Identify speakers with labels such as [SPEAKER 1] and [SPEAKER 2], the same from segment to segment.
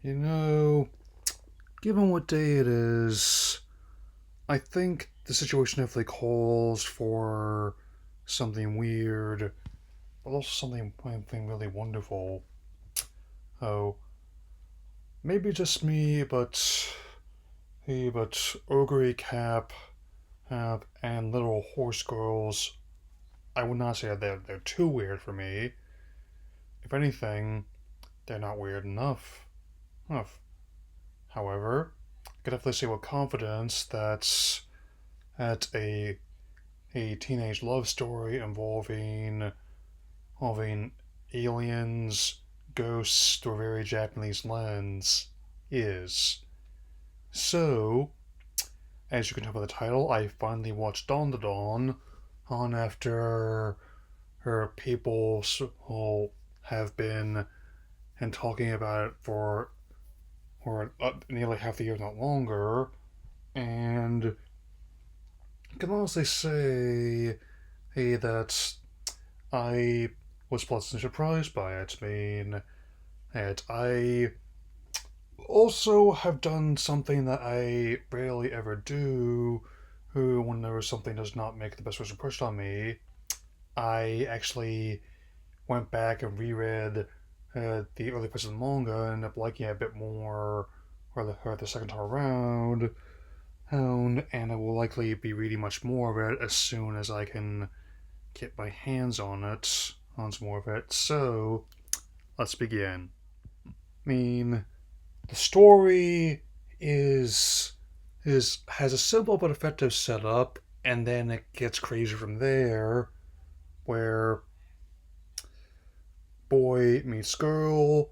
[SPEAKER 1] You know, given what day it is, I think the situation definitely calls for something weird, but also something really wonderful. Oh, maybe just me, but Ogre Cap, and Little Horse Girls, I would not say that they're too weird for me. If anything, they're not weird enough. However, I could definitely say with confidence that a teenage love story involving aliens, ghosts through a very Japanese lens is. So, as you can tell by the title, I finally watched Dawn to Dawn on after her people have been and talking about it for nearly half the year, not longer, and I can honestly say, hey, that I was pleasantly surprised by it. I mean, I also have done something that I rarely ever do. Who, whenever something does not make the best first impression on me, I actually went back and reread the early parts of the manga and ended up liking it a bit more the second time around. And I will likely be reading much more of it as soon as I can get my hands on some more of it. So, let's begin. I mean, the story is has a simple but effective setup, and then it gets crazy from there, where boy meets girl.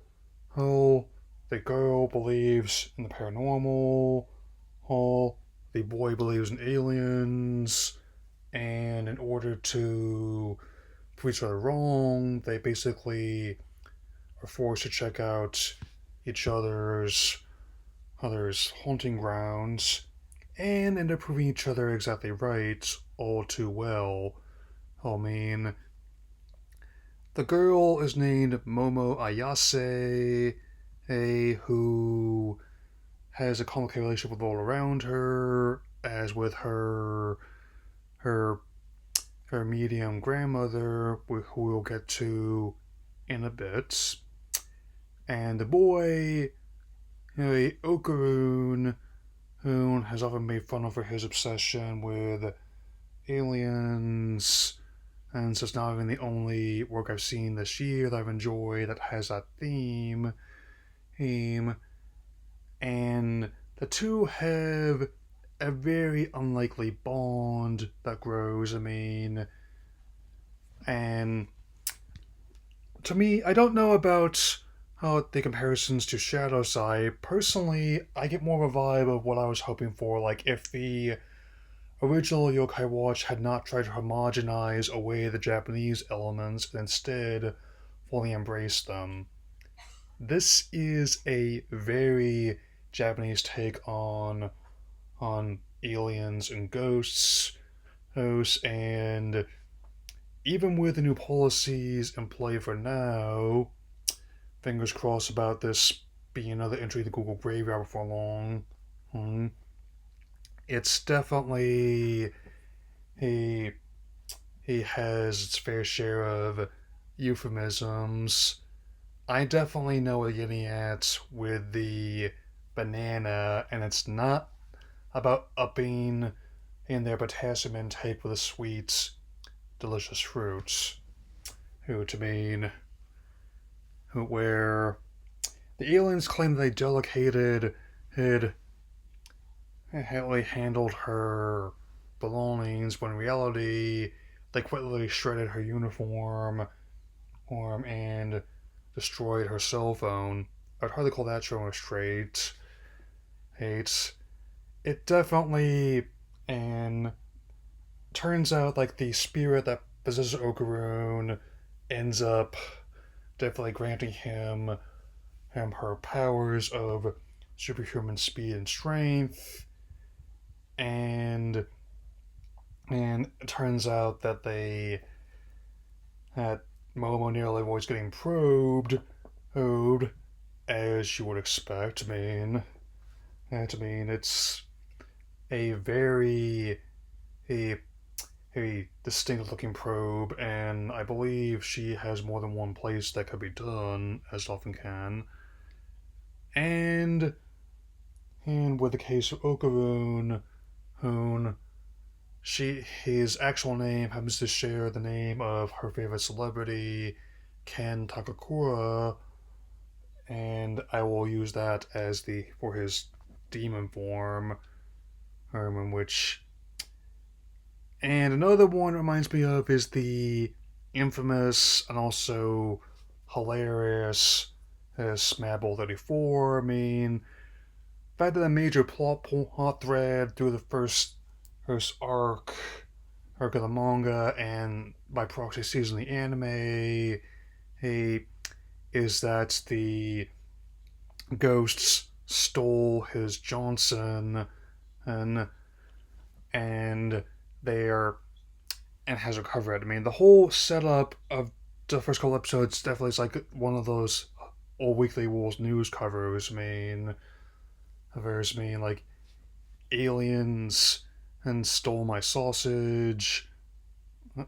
[SPEAKER 1] Oh, the girl believes in the paranormal. Oh, the boy believes in aliens. And in order to prove each other wrong, they basically are forced to check out each other's haunting grounds and end up proving each other exactly right all too well. I mean, the girl is named Momo Ayase, who has a complicated relationship with all around her, as with her her medium grandmother, who we'll get to in a bit. And the boy, Okarun, who has often made fun of for his obsession with aliens, and so it's not even the only work I've seen this year that I've enjoyed that has that theme, and the two have a very unlikely bond that grows. I mean, and to me, I don't know about how the comparisons to Shadow Side. Personally, I get more of a vibe of what I was hoping for. Like if the original Yokai Watch had not tried to homogenize away the Japanese elements and instead fully embraced them. This is a very Japanese take on aliens and ghosts, and even with the new policies in play for now, fingers crossed about this being another entry to the Google Graveyard before long. Hmm. It's definitely he he has its fair share of euphemisms. I definitely know what you're getting at with the banana, and it's not about upping in their potassium intake with a sweet, delicious fruit. Who to mean where the aliens claim they delicated had handled her belongings when in reality they quite literally shredded her uniform and destroyed her cell phone. I'd hardly call that showing restraint. It's it definitely and turns out like the spirit that possesses Okarun ends up definitely granting him her powers of superhuman speed and strength, and it turns out that Momo nearly avoids getting probed, as you would expect. It's a very a a distinct looking probe, and I believe she has more than one place that could be done, as it often can. And with the case of Okaroon, Hoon, his actual name happens to share the name of her favorite celebrity, Ken Takakura, and I will use that as the for his demon form, in which. And another one it reminds me of is the infamous and also hilarious Smabble 34. I mean, fact that a major plot thread through the first arc of the manga, and by proxy season the anime, he is that the ghosts stole his Johnson, and and they are and has recovered. I mean, the whole setup of the first couple episodes definitely is like one of those All Weekly Wolves news covers. Like aliens and stole my sausage.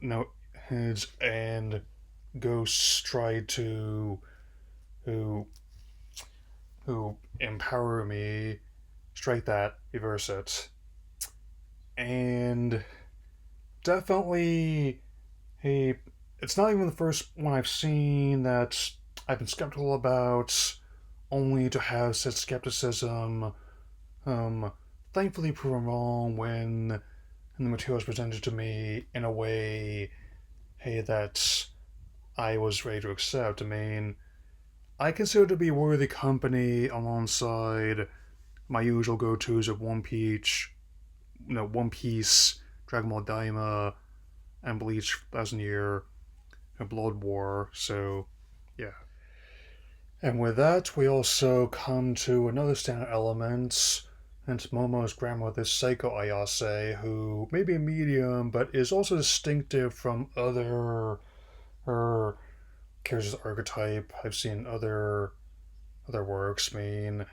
[SPEAKER 1] No, and ghosts tried to who empower me. Strike that, reverse it, and definitely a. It's not even the first one I've seen that I've been skeptical about, only to have said skepticism um, thankfully proven wrong when the material was presented to me in a way, hey, that I was ready to accept. I mean, I consider it to be worthy company alongside my usual go-tos of One Piece, Dragon Ball Daima, and Bleach, Thousand Year, and Blood War. So, yeah. And with that, we also come to another standout element, and Momo's grandmother, Seiko Ayase, who may be a medium, but is also distinctive from her characters' archetype I've seen other works. I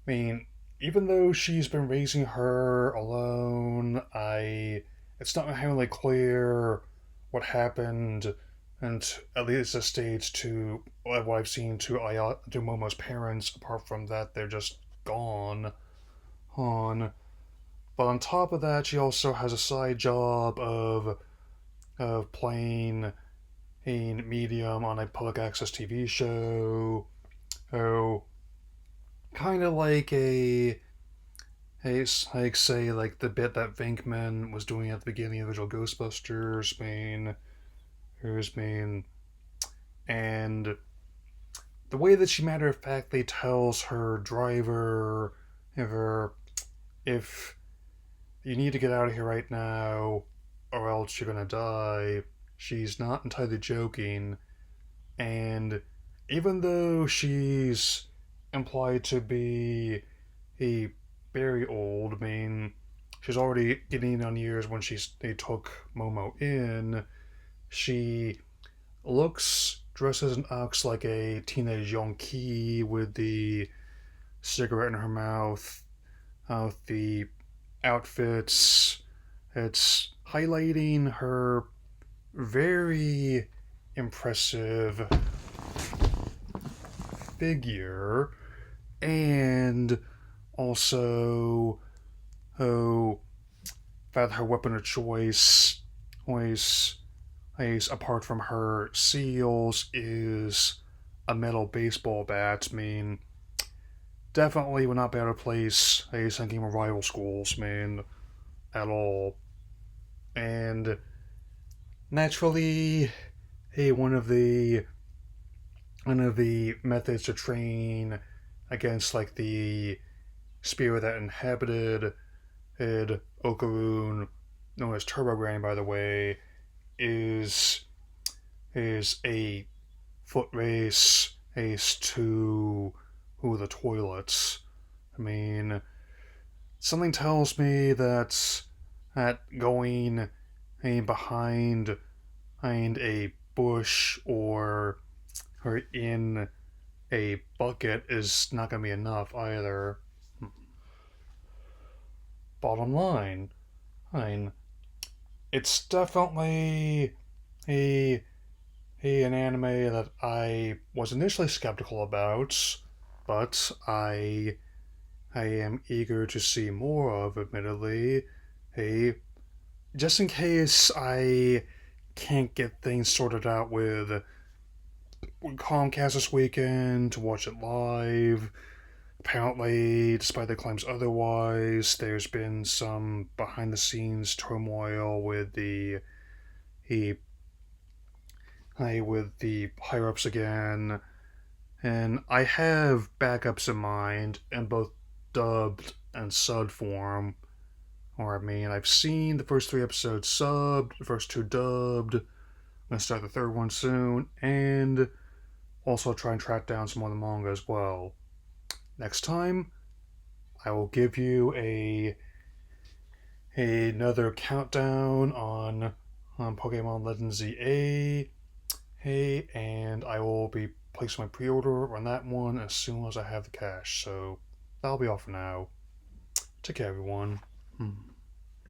[SPEAKER 1] mean, even though she's been raising her alone, it's not entirely clear what happened, and at least the stage to what I've seen to Momo's parents. Apart from that, they're just gone. On, but on top of that, she also has a side job of playing a medium on a public access TV show. Oh, kind of like like say like the bit that Venkman was doing at the beginning of the original Ghostbusters, and the way that she matter of factly tells her driver if you need to get out of here right now or else you're gonna die. She's not entirely joking, and even though she's implied to be a very old, she's already getting on years when they took Momo in. She dresses and acts like a teenage Yonki with the cigarette in her mouth, the outfits. It's highlighting her very impressive figure, and also oh, that her weapon of choice always apart from her seals is a metal baseball bat. Definitely would not be able to place a second game of rival schools, at all. And naturally, hey, one of the methods to train against like the spirit that inhabited Okaroon, known as Turbo Granny, by the way, is a foot race to the toilets. I mean, something tells me that going behind a bush or in a bucket is not going to be enough either. Bottom line, I mean, it's definitely a, an anime that I was initially skeptical about, but I am eager to see more of, admittedly. Hey, just in case I can't get things sorted out with Comcast this weekend to watch it live. Apparently, despite the claims otherwise, there's been some behind the scenes turmoil with he, with the higher ups again, and I have backups in mind in both dubbed and subbed form. Or I mean, I've seen the first 3 episodes subbed, the first 2 dubbed. I'm gonna start the third one soon, and also try and track down some of the manga as well. Next time, I will give you another countdown on Pokemon Legends ZA. Hey, and I will be placing my pre-order on that one as soon as I have the cash. So that'll be all for now. Take care, everyone.